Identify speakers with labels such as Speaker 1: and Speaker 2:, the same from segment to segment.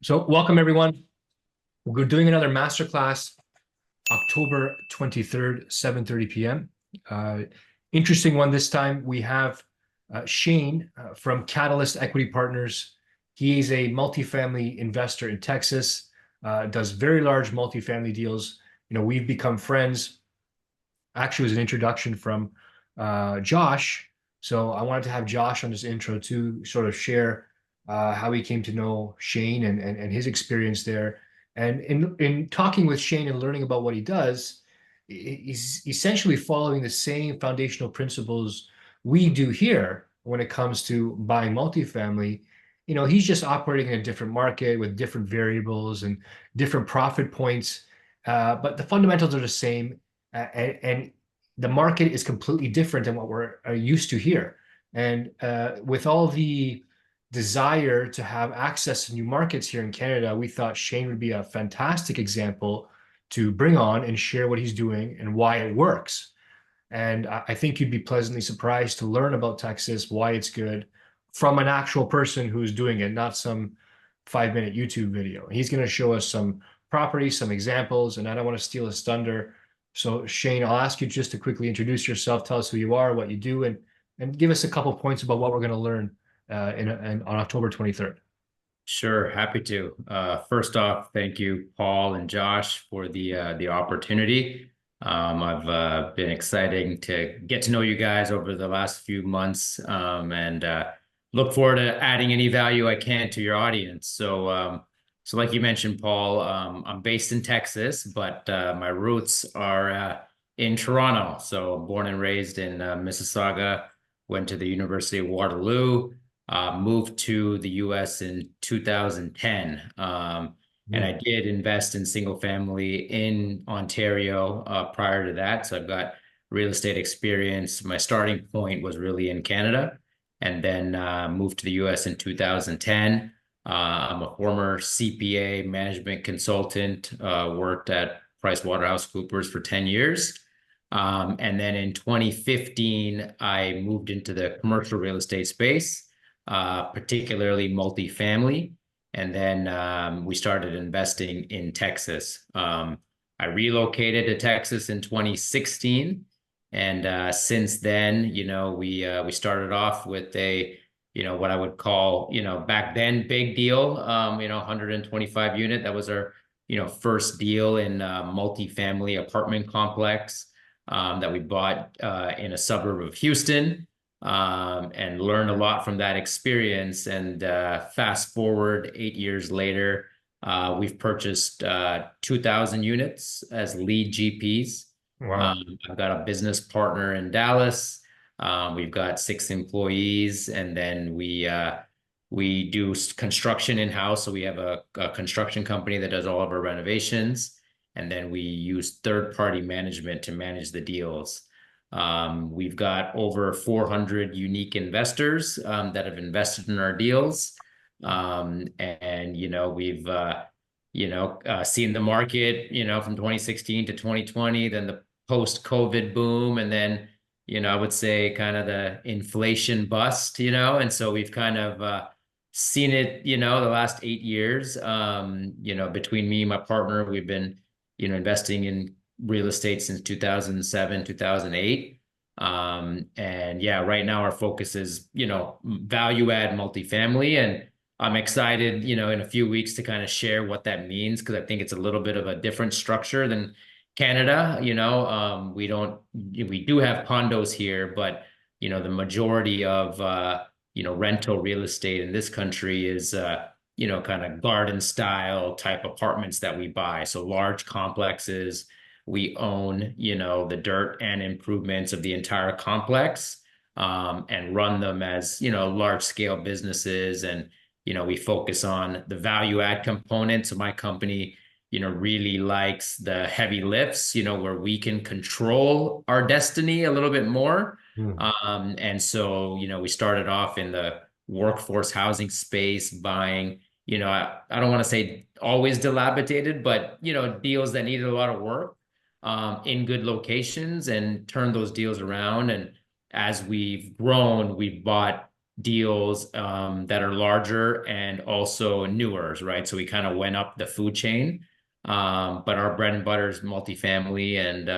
Speaker 1: So welcome everyone. We're doing another masterclass October 23rd, 7:30 p.m. Uh, Interesting one this time. We have Shane from Catalyst Equity Partners. He is a multifamily investor in Texas, does very large multifamily deals. We've become friends. Actually, it was an introduction from Josh. So I wanted to have Josh on this intro to sort of share how he came to know Shane and his experience there. And in talking with Shane and learning about what he does, he's essentially following the same foundational principles we do here when it comes to buying multifamily. He's just operating in a different market with different variables and different profit points, but the fundamentals are the same, and the market is completely different than what we're used to here. And with all the desire to have access to new markets here in Canada, we thought Shane would be a fantastic example to bring on and share what he's doing and why it works. And I think you'd be pleasantly surprised to learn about Texas, why it's good from an actual person who's doing it, not some 5-minute YouTube video. He's going to show us some properties, some examples, and I don't want to steal his thunder. So Shane, I'll ask you just to quickly introduce yourself, tell us who you are, what you do, and give us a couple points about what we're going to learn on October 23rd.
Speaker 2: Sure, happy to. First off, thank you, Paul and Josh, for the opportunity. I've been exciting to get to know you guys over the last few months, and look forward to adding any value I can to your audience. So like you mentioned, Paul, I'm based in Texas, but my roots are in Toronto. So born and raised in Mississauga, went to the University of Waterloo. Moved to the US in 2010. And I
Speaker 1: Mm.
Speaker 2: did invest in single family in Ontario prior to that. So I've got real estate experience. My starting point was really in Canada, and then moved to the US in 2010. I'm a former CPA management consultant, worked at PricewaterhouseCoopers for 10 years. And then in 2015, I moved into the commercial real estate space, particularly multifamily. And then we started investing in Texas. I relocated to Texas in 2016. And since then, we started off with what I would call, back then big deal, 125 unit. That was our, first deal in multifamily apartment complex that we bought in a suburb of Houston, and learned a lot from that experience. And fast forward 8 years later, we've purchased 2,000 units as lead GPs.
Speaker 1: Wow.
Speaker 2: I've got a business partner in Dallas. We've got 6 employees, and then we do construction in-house. So we have a construction company that does all of our renovations, and then we use third-party management to manage the deals. We've got over 400 unique investors that have invested in our deals. And we've seen the market, from 2016 to 2020, then the post-COVID boom, and then, I would say kind of the inflation bust, and so we've kind of seen it, the last 8 years. Between me and my partner, we've been, investing in real estate since 2007, 2008. And yeah, right now our focus is, value add multifamily. And I'm excited, in a few weeks to kind of share what that means, because I think it's a little bit of a different structure than Canada. We do have condos here, but, the majority of, rental real estate in this country is, kind of garden style type apartments that we buy. So large complexes. We own, the dirt and improvements of the entire complex, and run them as, large scale businesses. And, we focus on the value add component. So my company, really likes the heavy lifts, where we can control our destiny a little bit more.
Speaker 1: Mm.
Speaker 2: And so, we started off in the workforce housing space, buying, I don't want to say always dilapidated, but, deals that needed a lot of work, in good locations, and turn those deals around. And as we've grown, we've bought, deals that are larger and also newer, right? So we kind of went up the food chain. But our bread and butter is multifamily, and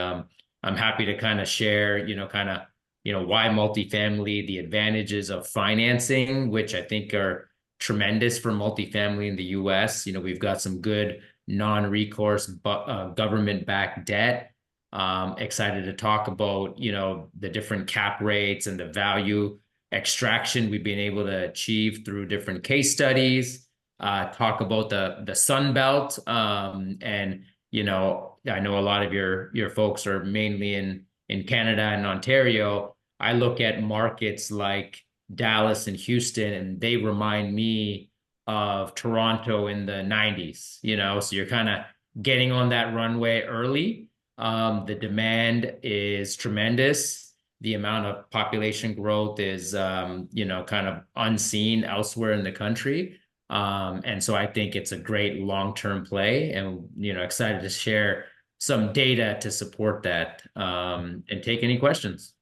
Speaker 2: I'm happy to kind of share, why multifamily, the advantages of financing, which I think are tremendous for multifamily in the US. We've got some good non-recourse government-backed debt. Excited to talk about, the different cap rates and the value extraction we've been able to achieve through different case studies. Talk about the Sun Belt, and I know a lot of your folks are mainly in Canada and Ontario. I look at markets like Dallas and Houston, and they remind me of Toronto in the 90s, so you're kind of getting on that runway early. The demand is tremendous. The amount of population growth is, kind of unseen elsewhere in the country. And so I think it's a great long-term play, and, excited to share some data to support that, and take any questions.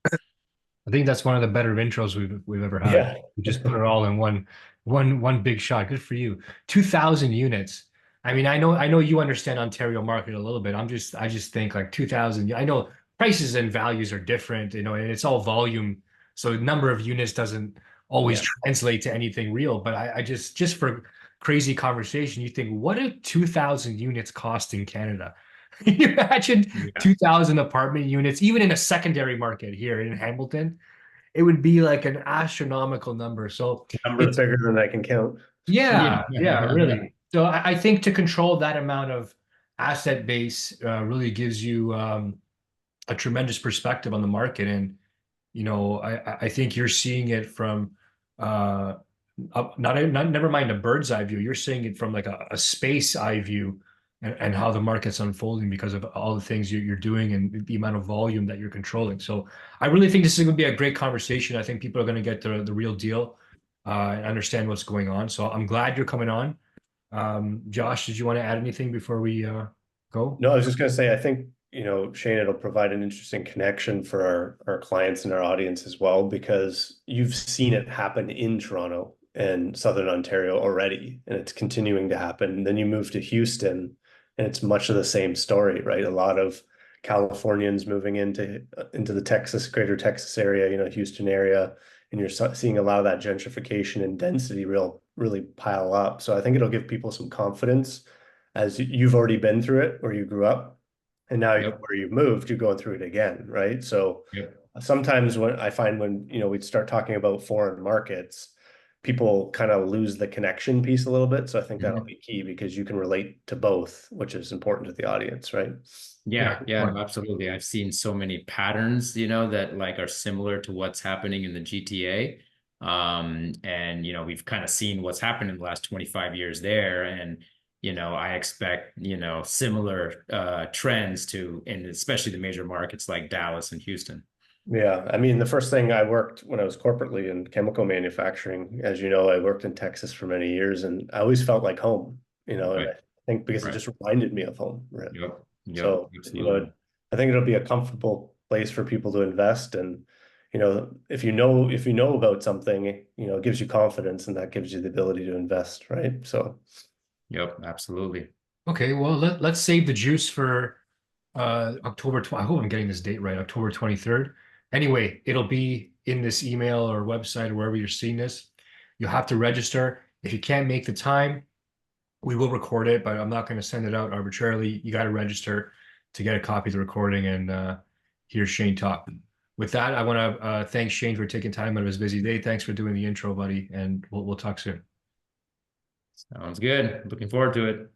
Speaker 1: I think that's one of the better intros we've ever had.
Speaker 3: Yeah.
Speaker 1: We just put it all in one big shot. Good for you. 2,000 units. I mean, I know you understand Ontario market a little bit. I just think like 2,000. I know prices and values are different, and it's all volume. So number of units doesn't always
Speaker 2: Yeah.
Speaker 1: translate to anything real. But I just for crazy conversation, you think, what do 2,000 units cost in Canada? Can you imagine
Speaker 2: Yeah.
Speaker 1: 2,000 apartment units, even in a secondary market here in Hamilton? It would be like an astronomical number. So
Speaker 3: Numbers
Speaker 1: it's
Speaker 3: bigger than I can count.
Speaker 1: yeah, really. So I think to control that amount of asset base really gives you a tremendous perspective on the market. And I think you're seeing it from uh, not never mind a bird's eye view. You're seeing it from like a space eye view, and how the market's unfolding because of all the things you're doing and the amount of volume that you're controlling. So I really think this is going to be a great conversation. I think people are going to get the real deal and understand what's going on. So I'm glad you're coming on. Josh, did you want to add anything before we go?
Speaker 3: No, I was just going to say, I think, Shane, it'll provide an interesting connection for our clients and our audience as well, because you've seen it happen in Toronto and Southern Ontario already, and it's continuing to happen. Then you move to Houston, and it's much of the same story, right? A lot of Californians moving into the greater Texas area, Houston area, and you're seeing a lot of that gentrification and density really pile up. So I think it'll give people some confidence, as you've already been through it where you grew up, and now
Speaker 2: Yep.
Speaker 3: where you've moved, you're going through it again, right? So
Speaker 2: Yep.
Speaker 3: sometimes when we'd start talking about foreign markets, people kind of lose the connection piece a little bit. So I think that'll be key, because you can relate to both, which is important to the audience, right?
Speaker 2: Yeah, no, absolutely. I've seen so many patterns, that like are similar to what's happening in the GTA. And we've kind of seen what's happened in the last 25 years there. And I expect, similar trends and especially the major markets like Dallas and Houston.
Speaker 3: Yeah, I mean, the first thing I worked when I was corporately in chemical manufacturing, as you know, I worked in Texas for many years, and I always felt like home, and
Speaker 2: Right.
Speaker 3: I think because it
Speaker 2: Right.
Speaker 3: just reminded me of home, right?
Speaker 2: Yep.
Speaker 3: So,
Speaker 2: Absolutely.
Speaker 3: I think it'll be a comfortable place for people to invest. And, if you know about something, it gives you confidence, and that gives you the ability to invest, right? So,
Speaker 2: Yep, absolutely.
Speaker 1: Okay, well let's save the juice for October 20. I hope I'm getting this date right. October 23rd. Anyway, it'll be in this email or website or wherever you're seeing this. You'll have to register. If you can't make the time, we will record it, but I'm not going to send it out arbitrarily. You got to register to get a copy of the recording and hear Shane talk. With that, I want to thank Shane for taking time out of his busy day. Thanks for doing the intro, buddy, and we'll talk soon.
Speaker 2: Sounds good. Looking forward to it.